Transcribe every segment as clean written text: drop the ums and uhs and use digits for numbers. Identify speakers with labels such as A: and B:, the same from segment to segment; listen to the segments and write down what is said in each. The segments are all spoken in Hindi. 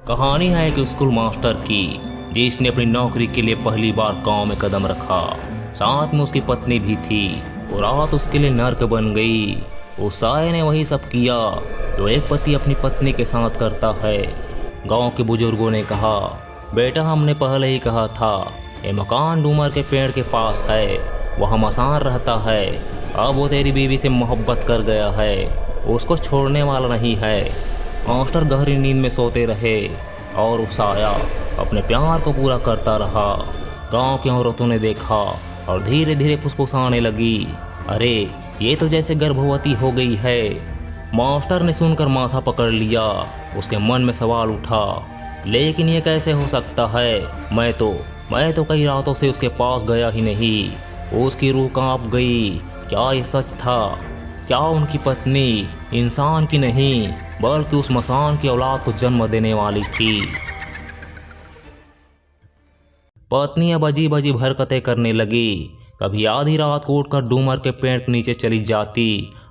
A: कहानी है एक स्कूल मास्टर की, जिसने अपनी नौकरी के लिए पहली बार गांव में कदम रखा। साथ में उसकी पत्नी भी थी और रात उसके लिए नर्क बन गई। उस साये ने वही सब किया जो एक पति अपनी पत्नी के साथ करता है। गांव के बुजुर्गों ने कहा, बेटा हमने पहले ही कहा था, ये मकान डूमर के पेड़ के पास है, वहाँ मसान रहता है। अब वो तेरी बीवी से मोहब्बत कर गया है, उसको छोड़ने वाला नहीं है। मास्टर गहरी नींद में सोते रहे और उस साया अपने प्यार को पूरा करता रहा। गांव की औरतों ने देखा और धीरे धीरे फुसफुसाने लगी, अरे ये तो जैसे गर्भवती हो गई है। मास्टर ने सुनकर माथा पकड़ लिया। उसके मन में सवाल उठा, लेकिन ये कैसे हो सकता है? मैं तो कई रातों से उसके पास गया ही नहीं। उसकी रूह कांप गई। क्या ये सच था? क्या उनकी पत्नी इंसान की नहीं बल्कि उस मसान की औलाद को जन्म देने वाली थी? पत्नी अब अजीब अजीब हरकतें करने लगी। कभी आधी रात को उठकर डूमर के पेड़ के नीचे चली जाती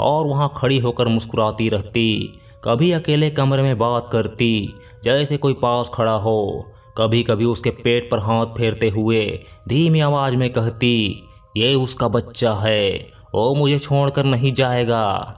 A: और वहां खड़ी होकर मुस्कुराती रहती। कभी अकेले कमरे में बात करती जैसे कोई पास खड़ा हो। कभी कभी उसके पेट पर हाथ फेरते हुए धीमी आवाज में कहती, ये उसका बच्चा है, वो मुझे छोड़कर नहीं जाएगा।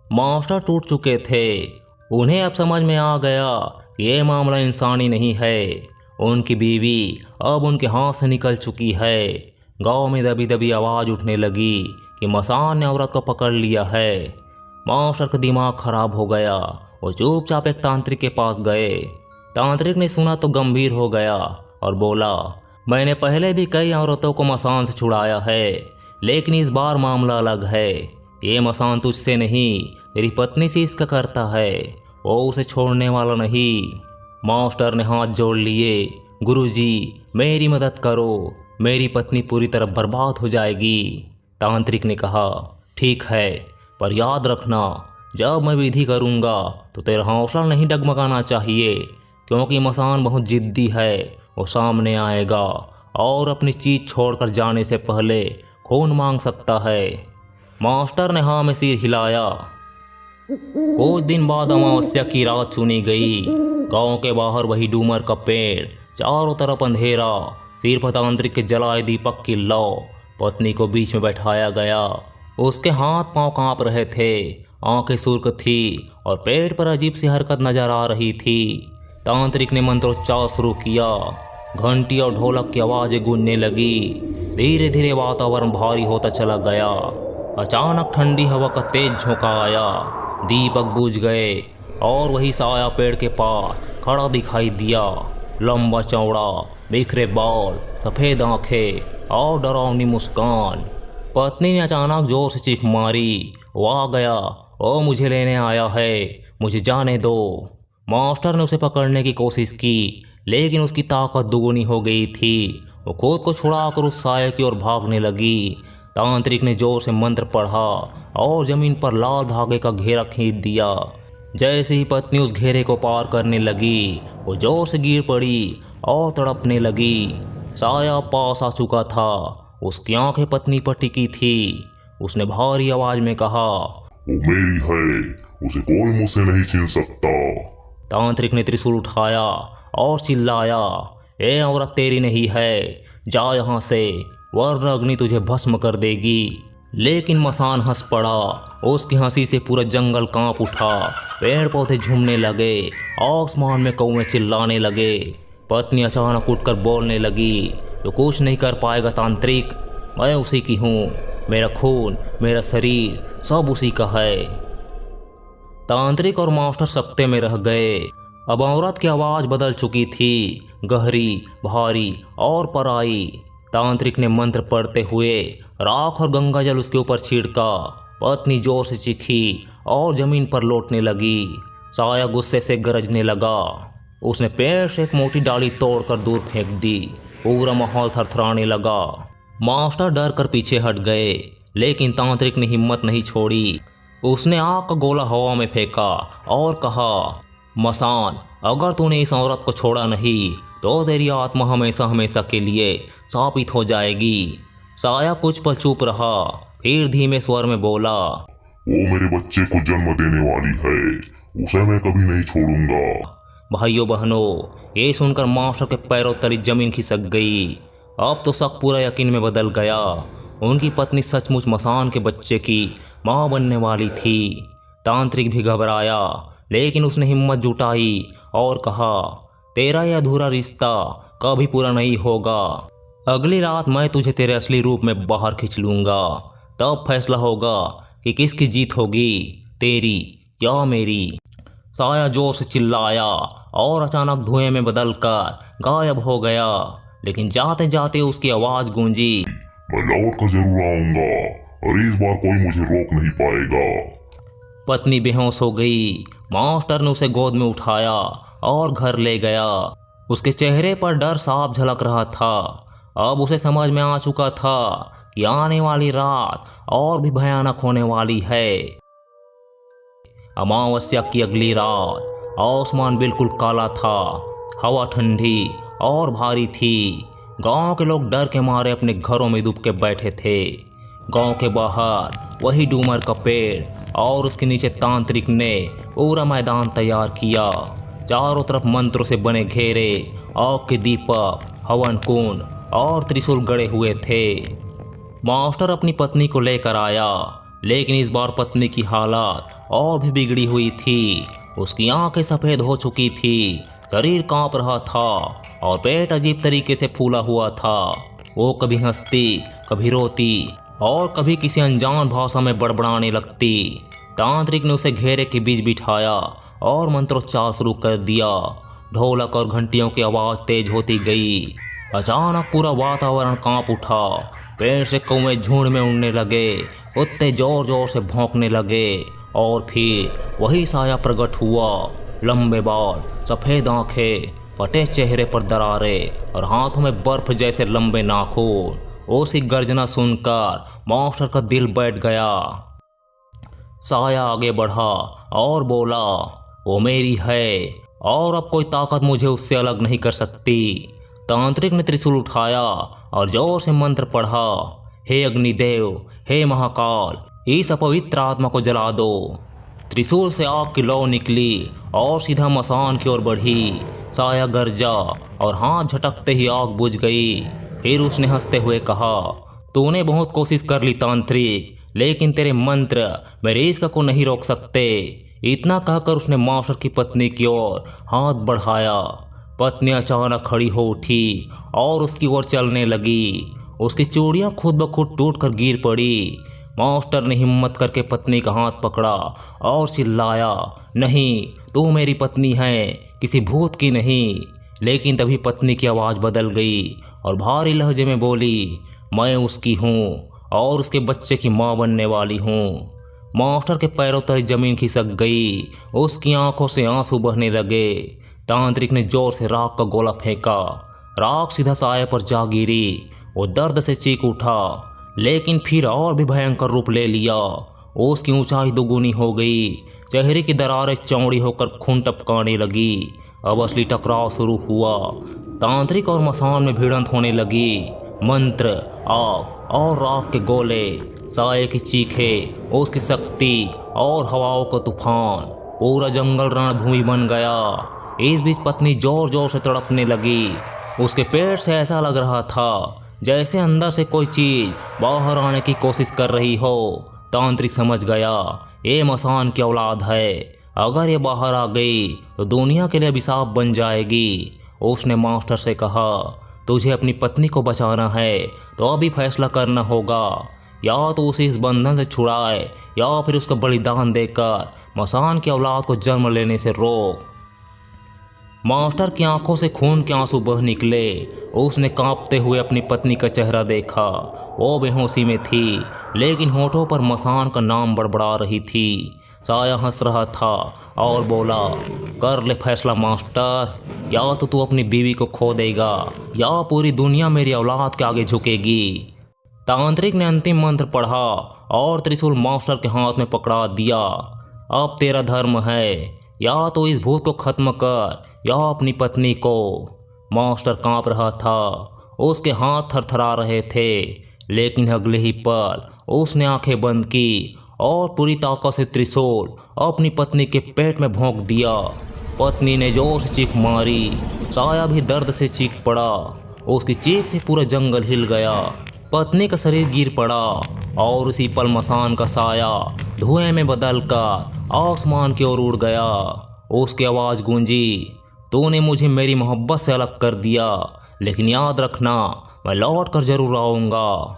A: मास्टर टूट चुके थे। उन्हें अब समझ में आ गया कि ये मामला इंसानी नहीं है। उनकी बीवी अब उनके हाथ से निकल चुकी है। गांव में दबी दबी आवाज़ उठने लगी कि मसान ने औरत को पकड़ लिया है। मास्टर का दिमाग खराब हो गया। वो चुपचाप एक तांत्रिक के पास गए। तांत्रिक ने सुना तो गंभीर हो गया और बोला, मैंने पहले भी कई औरतों को मसान से छुड़ाया है, लेकिन इस बार मामला अलग है। ये मसान तुझसे नहीं, तेरी पत्नी से इसका करता है, वो उसे छोड़ने वाला नहीं। मास्टर ने हाथ जोड़ लिए, गुरुजी मेरी मदद करो, मेरी पत्नी पूरी तरह बर्बाद हो जाएगी। तांत्रिक ने कहा, ठीक है, पर याद रखना, जब मैं विधि करूँगा तो तेरा हौसला नहीं डगमगाना चाहिए, क्योंकि मसान बहुत जिद्दी है। वो सामने आएगा और अपनी चीज़ छोड़कर जाने से पहले खून मांग सकता है। मास्टर ने हाँ में सिर हिलाया। कुछ दिन बाद अमावस्या की रात चुनी गई। गांव के बाहर वही डूमर का पेड़, चारों तरफ अंधेरा, सिर्फ तांत्रिक के जलाए दीपक की लौ। पत्नी को बीच में बैठाया गया। उसके हाथ पांव कांप रहे थे, आंखें सुर्ख थी और पेट पर अजीब सी हरकत नजर आ रही थी। तांत्रिक ने मंत्रोच्चार शुरू किया। घंटी और ढोलक की आवाजें गूंजने लगी। धीरे धीरे वातावरण भारी होता चला गया। अचानक ठंडी हवा का तेज झोंका आया। दीपक बुझ गए और वही साया पेड़ के पास खड़ा दिखाई दिया। लंबा चौड़ा, बिखरे बाल, सफ़ेद आंखें और डरावनी मुस्कान। पत्नी ने अचानक जोर से चीख मारी, वो आ गया, वो मुझे लेने आया है, मुझे जाने दो। मास्टर ने उसे पकड़ने की कोशिश की, लेकिन उसकी ताकत दुगुनी हो गई थी। वो खुद को छुड़ाकर उस साये की ओर भागने लगी। तांत्रिक ने जोर से मंत्र पढ़ा और जमीन पर लाल धागे का घेरा खींच दिया। जैसे ही पत्नी उस घेरे को पार करने लगी, वो जोर से गिर पड़ी और तड़पने लगी। साया पास आ चुका था। उसकी आंखें पत्नी पर टिकी थी। उसने भारी आवाज में कहा,
B: वो मेरी है, उसे कोई मुझसे नहीं छीन सकता।
A: तांत्रिक ने त्रिशूल उठाया और चिल्लाया, ए औरत तेरी नहीं है, जा यहाँ से, वरना अग्नि तुझे भस्म कर देगी। लेकिन मसान हंस पड़ा। उसकी हंसी से पूरा जंगल कांप उठा। पेड़ पौधे झूमने लगे, आसमान में कौवे चिल्लाने लगे। पत्नी अचानक उठकर बोलने लगी, तो कुछ नहीं कर पाएगा तांत्रिक, मैं उसी की हूँ, मेरा खून, मेरा शरीर सब उसी का है। तांत्रिक और मास्टर सकते में रह गए। अब औरत की आवाज़ बदल चुकी थी, गहरी, भारी और पराई। तांत्रिक ने मंत्र पढ़ते हुए राख और गंगा जल उसके ऊपर छिड़का। पत्नी जोर से चीखी और जमीन पर लौटने लगी। साया गुस्से से गरजने लगा। उसने पेड़ से एक मोटी डाली तोड़कर दूर फेंक दी। पूरा माहौल थरथराने लगा। मास्टर डर कर पीछे हट गए, लेकिन तांत्रिक ने हिम्मत नहीं छोड़ी। उसने आग का गोला हवा में फेंका और कहा, मसान, अगर तूने इस औरत को छोड़ा नहीं तो तेरी आत्मा हमेशा हमेशा के लिए शापित हो जाएगी। साया कुछ पल चुप रहा, फिर धीमे स्वर में बोला,
B: वो मेरे बच्चे को जन्म देने वाली है, उसे मैं कभी नहीं छोड़ूंगा।
A: भाइयों बहनों, ये सुनकर मास्टर के पैरों तले जमीन खिसक गई। अब तो शक पूरा यकीन में बदल गया। उनकी पत्नी सचमुच मसान के बच्चे की माँ बनने वाली थी। तांत्रिक भी घबराया, लेकिन उसने हिम्मत जुटाई और कहा, तेरा यह अधूरा रिश्ता कभी पूरा नहीं होगा। अगली रात मैं तुझे तेरे असली रूप में बाहर खींच लूँगा। तब फैसला होगा कि किसकी जीत होगी, तेरी या मेरी। साया जोर से चिल्लाया और अचानक धुएं में बदलकर गायब हो गया। लेकिन जाते जाते उसकी आवाज़ गूंजी,
B: मैं लौट कर जरूर आऊंगा और इस बार कोई मुझे रोक नहीं पाएगा।
A: पत्नी बेहोश हो गई। मास्टर ने उसे गोद में उठाया और घर ले गया। उसके चेहरे पर डर साफ झलक रहा था। अब उसे समझ में आ चुका था कि आने वाली रात और भी भयानक होने वाली है। अमावस्या की अगली रात आसमान बिल्कुल काला था, हवा ठंडी और भारी थी। गांव के लोग डर के मारे अपने घरों में दुब के बैठे थे। गांव के बाहर वही डूमर का पेड़ और उसके नीचे तांत्रिक ने पूरा मैदान तैयार किया। चारों तरफ मंत्रों से बने घेरे, आग के दीपक, हवन कुंड और त्रिशूल गड़े हुए थे। मास्टर अपनी पत्नी को लेकर आया, लेकिन इस बार पत्नी की हालत और भी बिगड़ी हुई थी। उसकी आंखें सफ़ेद हो चुकी थी, शरीर कांप रहा था और पेट अजीब तरीके से फूला हुआ था। वो कभी हंसती, कभी रोती और कभी किसी अनजान भाषा में बड़बड़ाने लगती। तांत्रिक ने उसे घेरे के बीच बिठाया और मंत्रोच्चार शुरू कर दिया। ढोलक और घंटियों की आवाज़ तेज होती गई। अचानक पूरा वातावरण कांप उठा। पेड़ से कौवे झुंड में उड़ने लगे, कुत्ते जोर जोर से भौंकने लगे और फिर वही साया प्रकट हुआ। लंबे बाल, सफ़ेद आंखें, फटे चेहरे पर दरारें और हाथों में बर्फ जैसे लंबे नाखून। उसकी गर्जना सुनकर मास्टर का दिल बैठ गया। साया आगे बढ़ा और बोला, वो मेरी है और अब कोई ताकत मुझे उससे अलग नहीं कर सकती। तांत्रिक ने त्रिशूल उठाया और जोर से मंत्र पढ़ा, हे अग्निदेव, हे महाकाल, इस अपवित्र आत्मा को जला दो। त्रिशूल से आग की लौ निकली और सीधा मसान की ओर बढ़ी। साया गरजा और हाथ झटकते ही आग बुझ गई। फिर उसने हंसते हुए कहा, तूने बहुत कोशिश कर ली तांत्रिक, लेकिन तेरे मंत्र मेरे इश्क को नहीं रोक सकते। इतना कहकर उसने मास्टर की पत्नी की ओर हाथ बढ़ाया। पत्नी अचानक खड़ी हो उठी और उसकी ओर चलने लगी। उसकी चूड़ियाँ खुद ब खुद टूट कर गिर पड़ी। मास्टर ने हिम्मत करके पत्नी का हाथ पकड़ा और चिल्लाया, नहीं, तू मेरी पत्नी है, किसी भूत की नहीं। लेकिन तभी पत्नी की आवाज़ बदल गई और भारी लहजे में बोली, मैं उसकी हूँ और उसके बच्चे की माँ बनने वाली हूँ। मास्टर के पैरों तले जमीन खिसक गई। उसकी आंखों से आंसू बहने लगे। तांत्रिक ने जोर से राख का गोला फेंका। राख सीधा साये पर जा गिरी। वो दर्द से चीख उठा, लेकिन फिर और भी भयंकर रूप ले लिया। उसकी ऊंचाई दोगुनी हो गई। चेहरे की दरारें चौड़ी होकर खून टपकाने लगी। अब असली टकराव शुरू हुआ। तांत्रिक और मसान में भिड़ंत होने लगी। मंत्र, आग और राख के गोले, साये की चीखें, उसकी शक्ति और हवाओं का तूफान। पूरा जंगल रणभूमि बन गया। इस बीच पत्नी जोर जोर से तड़पने लगी। उसके पेट से ऐसा लग रहा था जैसे अंदर से कोई चीज़ बाहर आने की कोशिश कर रही हो। तांत्रिक समझ गया, ये मसान की औलाद है। अगर ये बाहर आ गई तो दुनिया के लिए अभिशाप बन जाएगी। उसने मास्टर से कहा, तुझे अपनी पत्नी को बचाना है तो अभी फैसला करना होगा। या तो उसे इस बंधन से छुड़ाए या फिर उसका बलिदान देकर मसान की औलाद को जन्म लेने से रोक। मास्टर की आंखों से खून के आंसू बह निकले। उसने कांपते हुए अपनी पत्नी का चेहरा देखा। वो बेहोशी में थी, लेकिन होठों पर मसान का नाम बड़बड़ा रही थी। साया हंस रहा था और बोला, कर ले फैसला मास्टर, या तो तू अपनी बीवी को खो देगा या पूरी दुनिया मेरी औलाद के आगे झुकेगी। तांत्रिक ने अंतिम मंत्र पढ़ा और त्रिशूल मास्टर के हाथ में पकड़ा दिया। अब तेरा धर्म है, या तो इस भूत को खत्म कर या अपनी पत्नी को। मास्टर कांप रहा था। उसके हाथ थरथरा रहे थे, लेकिन अगले ही पल उसने आंखें बंद की और पूरी ताकत से त्रिशूल अपनी पत्नी के पेट में भोंक दिया। पत्नी ने जोर से चीख मारी। साया भी दर्द से चीख पड़ा। उसकी चीख से पूरा जंगल हिल गया। पत्नी का शरीर गिर पड़ा और उसी पल मसान का साया धुएं में बदलकर आसमान की ओर उड़ गया। उसकी आवाज़ गूंजी, तूने मुझे मेरी मोहब्बत से अलग कर दिया, लेकिन याद रखना मैं लौट कर जरूर आऊँगा।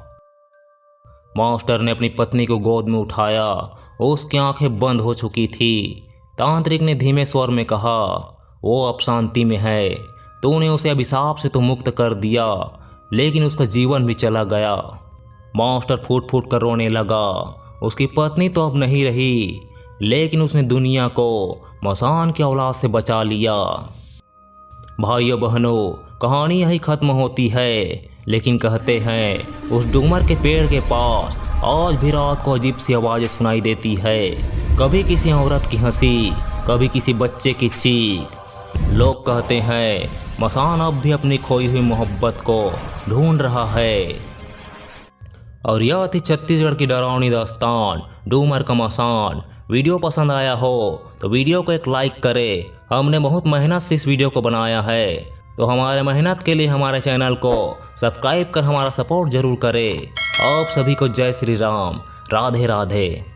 A: मास्टर ने अपनी पत्नी को गोद में उठाया। उसकी आंखें बंद हो चुकी थी। तांत्रिक ने धीमे स्वर में कहा, वो अब शांति में है। तूने उसे अभिशाप से तो मुक्त कर दिया, लेकिन उसका जीवन भी चला गया। मास्टर फूट फूट कर रोने लगा। उसकी पत्नी तो अब नहीं रही, लेकिन उसने दुनिया को मसान की औलाद से बचा लिया। भाइयों बहनों, कहानी यही ख़त्म होती है, लेकिन कहते हैं उस डूमर के पेड़ के पास आज भी रात को अजीब सी आवाज़ें सुनाई देती है। कभी किसी औरत की हंसी, कभी किसी बच्चे की चीख। लोग कहते हैं मसान अब भी अपनी खोई हुई मोहब्बत को ढूंढ रहा है। और यह थी छत्तीसगढ़ की डरावनी दास्तान डूमर का मसान। वीडियो पसंद आया हो तो वीडियो को एक लाइक करें। हमने बहुत मेहनत से इस वीडियो को बनाया है, तो हमारे मेहनत के लिए हमारे चैनल को सब्सक्राइब कर हमारा सपोर्ट जरूर करें। आप सभी को जय श्री राम, राधे राधे।